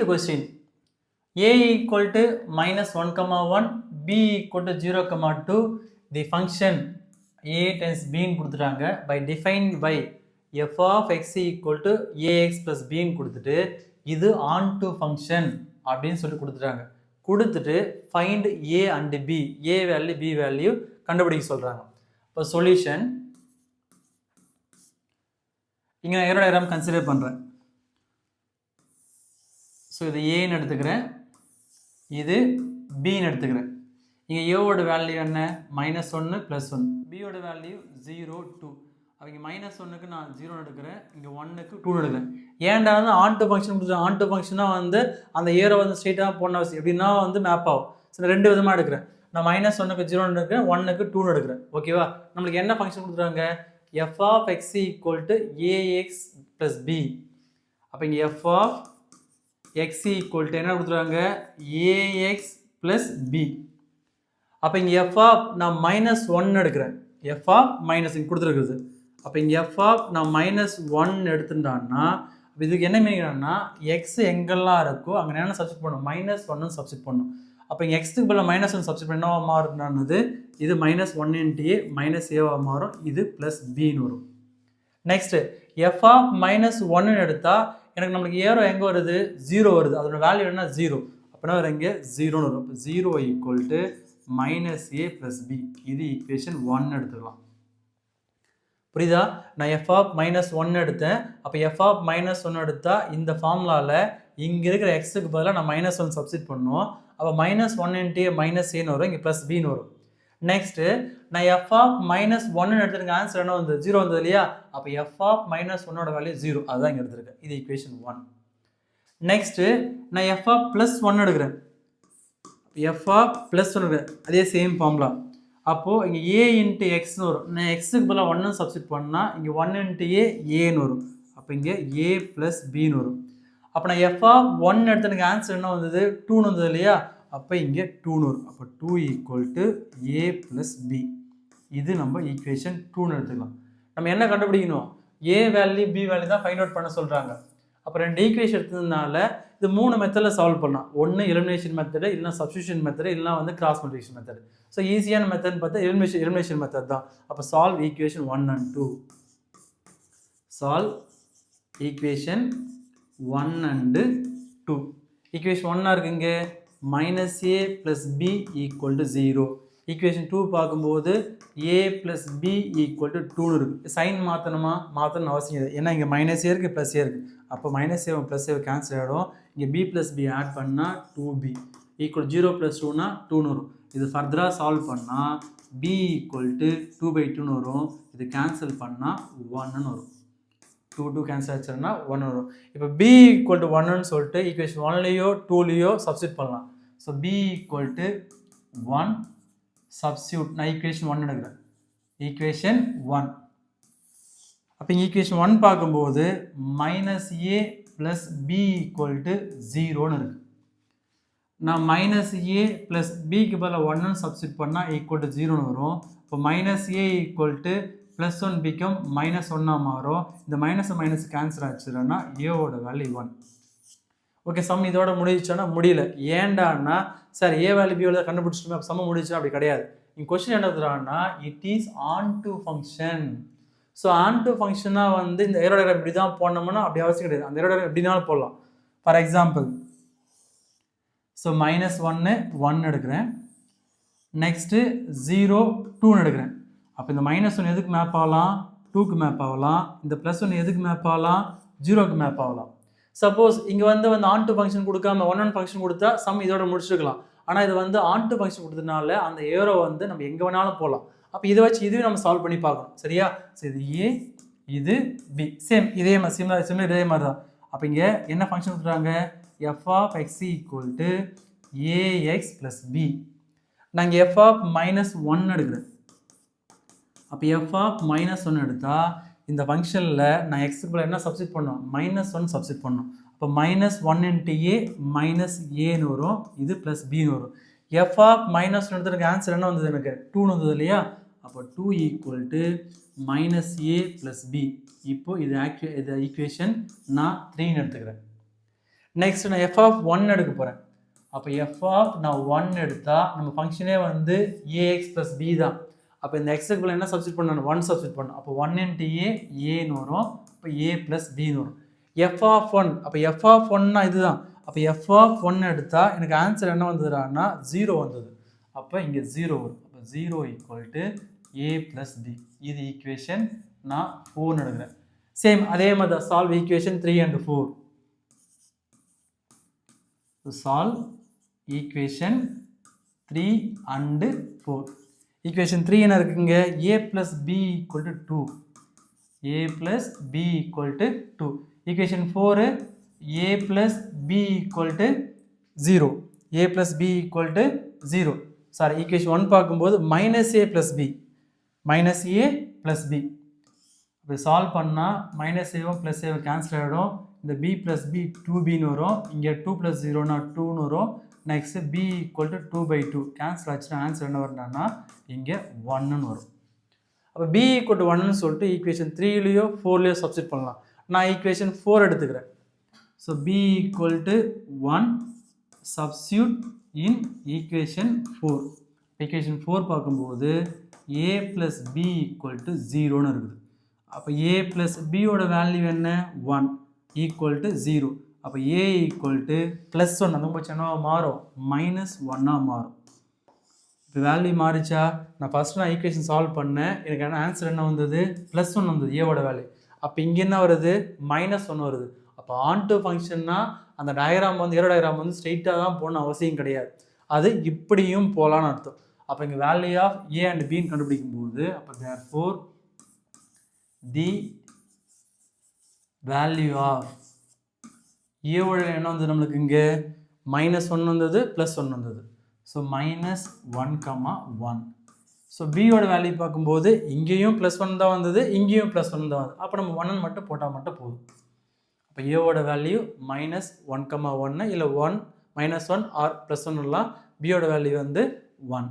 8th question. A equal to minus 1 comma 1, B equal to 0 comma 2. The function A times B கொடுத்துட்டாங்க by defined by f of x equal to ax plus b கொடுத்துட்டு இது onto function அப்படின்னு சொல்லி கொடுத்துட்டாங்க. கொடுத்துட்டு find a and b, a value b value கண்டுபிடிக்க சொல்றாங்க. இப்போ சொல்யூஷன் இங்க நான் ஏரோ டயக்ராம் கன்சிடர் பண்றேன். ஸோ இது ஏன்னு எடுத்துக்கிறேன், இது பின்னு எடுத்துக்கிறேன். இங்கே ஏவோட வேல்யூ என்ன? -1 + 1. பியோட வேல்யூ 0 2. அவங்க -1க்கு நான் 0 எடுக்கிறேன், இங்கே 1க்கு 2 எடுக்கிறேன். ஏன்டா ஆன்டு ஃபங்க்ஷன் கொடுத்துருக்கேன். ஆன்டு ஃபங்க்ஷனாக வந்து அந்த ஏரோ வந்து ஸ்ட்ரெயிட்டாக போன அவசியம் எப்படின்னா வந்து மேப் ஆகும். சரி, ரெண்டு விதமாக எடுக்கிறேன். நான் -1க்கு 0 எடுக்கிறேன், 1க்கு 2 எடுக்கிறேன். ஓகேவா? நம்மளுக்கு என்ன ஃபங்க்ஷன் கொடுத்துருக்காங்க? f of x equal to ax plus b. அப்போ இங்கே f of x equal to என்ன கொடுத்துருக்காங்க? ax plus b. அப்போ இங்கே f of நான் -1 எடுக்கிறேன், f of மைனஸ் இங்கே கொடுத்துருக்குது. அப்போ இங்கே f of நான் -1 எடுத்துட்டான்னா இதுக்கு என்ன மீனிங்னா x எங்கெல்லாம் இருக்கோ அங்கே என்ன சப்ஸ்டிட் பண்ணணும்? -1 சப்ஸ்டிட் பண்ணணும். அப்போ இங்கே எக்ஸுக்கு பதில் -1 சப்ஸ்டிட் பண்ண என்ன மாறுதுனானது இது -1 × a -a மாறும், இது +bன்னு வரும். நெக்ஸ்ட் f of -1 எடுத்தால் எனக்கு நம்மளுக்கு ஏரோ எங்கே வருது? 0 வருது. அதோட வேல்யூ என்ன? 0. அப்படின்னா வேறு எங்கே 0ன்னு வரும். அப்போ 0 ஈக்குவல் டு -a + b. இது ஈக்குவேஷன் 1 எடுத்துக்கலாம். புரியுதா? நான் f of -1 எடுத்தேன். அப்போ f of -1 எடுத்தால் இந்த ஃபார்முலாவில் இங்கே இருக்கிற எக்ஸுக்கு பதிலாக நான் -1 சப்ஸ்டிட் பண்ணுவோம். அப்போ -1 × a -aன்னு வரும், இங்கே +bன்னு வரும். நெக்ஸ்ட்டு நான் f of -1 எடுத்துருக்க ஆன்சர் என்ன வந்து 0 வந்தது இல்லையா? அப்போ f of -1ஓட வேல்யூ 0, அதுதான் இங்கே எடுத்துருக்கேன். இது ஈக்குவேஷன் 1. நெக்ஸ்ட்டு நான் f of +1 எடுக்கிறேன். f of +1 எடுக்கிறேன், அதே சேம் ஃபார்முலா. அப்போது இங்கே a × xன்னு வரும். நான் எக்ஸுக்கு பதிலாக 1 சப்ஸ்டிட் பண்ணால் இங்கே 1 × a ஏன்னு வரும். அப்போ இங்கே a + bன்னு வரும். அப்போ நான் f of 1 எடுத்து எனக்கு ஆன்சர் என்ன வந்தது? 2ன்னு வந்தது இல்லையா? அப்போ இங்கே 2ன்னு வரும். அப்போ 2 ஈக்குவல் டு a + b. இது நம்ம ஈக்குவேஷன் 2ன்னு எடுத்துக்கலாம். நம்ம என்ன கண்டுபிடிக்கணும்? a வேல்யூ b வேல்யூ தான் ஃபைண்ட் அவுட் பண்ண சொல்கிறாங்க. அப்போ ரெண்டு ஈக்குவேஷன் எடுத்ததுனால இது 3 மெத்தடில் சால்வ் பண்ணலாம். ஒன்று எலிமினேஷன் மெத்தடு, இல்லைனா சப்ஸ்டியூஷன் மெத்தடு, இல்லைனா வந்து கிராஸ் மல்டிப்ளிகேஷன் மெத்தடு. ஸோ ஈஸியான மெத்தட்னு பார்த்தா எலிமினேஷன் மெத்தட் தான். அப்போ solve equation 1 and 2. Solve equation 1 and 2. Equation 1 இருக்கு இங்கே -a + b = 0. ஈக்குவேஷன் 2 பார்க்கும்போது a + b = 2ன்னு இருக்குது. சைன் மாற்றணும்னு அவசியம் இல்லை. ஏன்னா இங்கே -a இருக்குது, +a இருக்குது. அப்போ -a +a கேன்சல் ஆகிடும். இங்கே b + b ஆட் பண்ணால் 2b = 0 + 2னா 2ன்னு வரும். இது ஃபர்தராக சால்வ் பண்ணால் b = 2/2ன்னு வரும். இது கேன்சல் பண்ணால் 1ன்னு வரும். 2 கேன்சல் ஆச்சுன்னா 1 வரும். இப்போ b = 1ன்னு சொல்லிட்டு ஈக்குவேஷன் 1லேயோ 2லேயோ சப்ஸ்டிட் பண்ணலாம். So b = 1 substitute. நான் ஈக்குவேஷன் 1 எடுக்கிறேன். ஈக்குவேஷன் 1. அப்போ ஈக்குவேஷன் 1 பார்க்கும்போது -a + b = 0ன்னு இருக்குது. நான் -a + bக்கு பதிலாக 1ன்னு சப்ஸ்டிட் பண்ணால் =0ன்னு வரும். இப்போ -a = +1 பிக்கும் -1 மாறும். இந்த மைனஸ் கேன்சல் ஆச்சுன்னா ஏவோட வேல்யூ 1. ஓகே, சம் இதோட முடிஞ்சிச்சோன்னா முடியல. ஏண்டான்னா sir a value b value கண்டுபிடிச்சிட்டுமே அப்போ சம்ம முடிஞ்சுன்னா அப்படி கிடையாது. இங்கே கொஸ்டின் என்ன தரான்னா it is onto function. So onto ஃபங்க்ஷனாக வந்து இந்த ஏரோ டயக்ராம் இப்படி தான் போடணும்னா அப்படி அவசியம் கிடையாது. அந்த ஏரோ டயக்ராம் எப்படினாலும் போடலாம். ஃபார் எக்ஸாம்பிள் ஸோ -1 எடுக்கிறேன். நெக்ஸ்ட்டு 0 2ன்னு எடுக்கிறேன். அப்போ இந்த -1 எதுக்கு மேப் ஆகலாம்? 2க்கு மேப் ஆகலாம். இந்த +1 எதுக்கு மேப் ஆகலாம்? 0க்கு மேப் ஆகலாம். சப்போஸ் இங்கே வந்து onto ஃபங்க்ஷன் கொடுக்காம 1 ஃபங்க்ஷன் கொடுத்தா சம் இதோட முடிச்சிருக்கலாம். ஆனால் இது வந்து onto ஃபங்க்ஷன் கொடுத்ததுனால அந்த ஏரோ வந்து நம்ம எங்கே வேணாலும் போகலாம். அப்போ இதை வச்சு இதுவும் நம்ம சால்வ் பண்ணி பார்க்கணும். சரியா? ஸோ இது a, இது b, சேம் இதே மாதிரி சிமிலர் இதே மாதிரி தான். அப்போ இங்கே என்ன ஃபங்க்ஷன் கொடுத்துறாங்க? f of x = ax + b. நான் இங்கே f of -1 எடுக்கிறேன். அப்போ f of -1 எடுத்தால் இந்த ஃபங்க்ஷனில் நான் எக்ஸுக்கு பதிலாக என்ன சப்ஸ்டிட் பண்ணணும்? -1 சப்ஸ்டிட் பண்ணணும். அப்போ -1 × a -aன்னு வரும், இது +bன்னு வரும். f of -1 எடுத்து ஆன்சர் என்ன வந்தது? எனக்கு 2ன்னு வந்தது இல்லையா? அப்போ 2 = -a + b. இப்போ இது ஈக்குவேஷன் நான் 3ன்னு எடுத்துக்கிறேன். நெக்ஸ்ட் நான் எஃப் ஆஃப் ஒன் எடுக்க போகிறேன். அப்போ எஃப் ஆஃப் நான் ஒன் எடுத்தால் நம்ம ஃபங்க்ஷனே வந்து ஏஎக்ஸ் ப்ளஸ் பி தான். அப்போ இந்த எக்ஸுக்குள்ள என்ன சப்ஸ்டிட் பண்ணணும், ஒன் சப்ஸ்டிட் பண்ணணும். அப்போ ஒன் இன்ட்டு ஏன்னு வரும். இப்போ ஏ ப்ளஸ் பின்னு வரும். எஃப் ஆஃப் ஒன், அப்போ எஃப் ஆஃப் ஒன்னா இதுதான். அப்போ எஃப் ஆஃப் ஒன் எடுத்தால் எனக்கு ஆன்சர் என்ன வந்ததுன்னா 0 வந்தது. அப்போ இங்கே 0 வரும். அப்போ 0 equal to A plus B. இது ஈக்குவேஷன் நான் 4 எடுக்கிறேன். சேம் அதே மாதிரி தான் solve equation 3 and 4. Solve equation 3 and 4. Equation 3 என்ன இருக்குங்க, a plus b equal to 2. a plus b equal to 2. Equation 4 a plus b equal to 0. a plus b equal to 0. Sorry, equation 1 பார்க்கும்போது minus a plus b, minus a plus b. இப்போ solve பண்ணால் minus ஏவும் plus ஏவும் cancel ஆகிடும். இந்த b plus b 2bன்னு வரும். இங்கே 2 plus 0னா 2ன்னு வரும். Next b equal to 2/2 cancel ஆச்சுன்னா ஆன்சர் என்ன வரும்னா இங்கே 1ன்னு வரும். அப்போ b ஈக்குவல் டு 1ன்னு சொல்லிட்டு ஈக்குவேஷன் 3லேயோ 4லேயோ சப்ஸ்டிட் பண்ணலாம். நான் ஈக்குவேஷன் 4 எடுத்துக்கிறேன். So b equal to 1 substitute in equation 4. Equation 4 பார்க்கும்போது a plus b equal to 0ன்னு இருக்குது. அப்போ a plus bயோட வேல்யூ என்ன, 1 ஈக்குவல் டு 0. அப்போ a ஈக்குவல் டு ப்ளஸ் 1 அந்த போச்சு என்ன மாறும், மைனஸ் 1ஆக மாறும். இப்போ வேல்யூ மாறிச்சா, நான் ஃபஸ்ட்டு நான் ஈக்குவேஷன் சால்வ் பண்ணேன். எனக்கு என்ன ஆன்சர் என்ன வந்தது, ப்ளஸ் 1 வந்தது ஏவோட வேல்யூ. அப்போ இங்கே என்ன வருது, மைனஸ் 1 வருது. அப்போ ஆன் டு ஃபங்க்ஷன்னா அந்த டயக்ராம் வந்து ஏரோ டயக்ராம் வந்து ஸ்ட்ரெயிட்டாக தான் போகணும் அவசியம் கிடையாது, அது இப்படியும் போகலான்னு அர்த்தம். அப்போ இங்கே வேல்யூ ஆஃப் ஏ அண்ட் பின்னு கண்டுபிடிக்கும் போது அப்போ தேர்ஃபோர் தி வேல்யூ ஆஃப் ஏவோட என்ன வந்தது நம்மளுக்கு இங்கே மைனஸ் 1 வந்தது, ப்ளஸ் 1 வந்தது. So minus 1,1. ஸோ பியோட வேல்யூ பார்க்கும்போது இங்கேயும் ப்ளஸ் 1 தான் வந்தது, இங்கேயும் ப்ளஸ் 1 தான் வந்தது. அப்போ நம்ம 1 மட்டும் போட்டால் மட்டும் போதும். அப்போ ஏவோட வேல்யூ மைனஸ் 1,1 இல்லை 1 -1 ஆர் +1 பியோட வேல்யூ வந்து 1.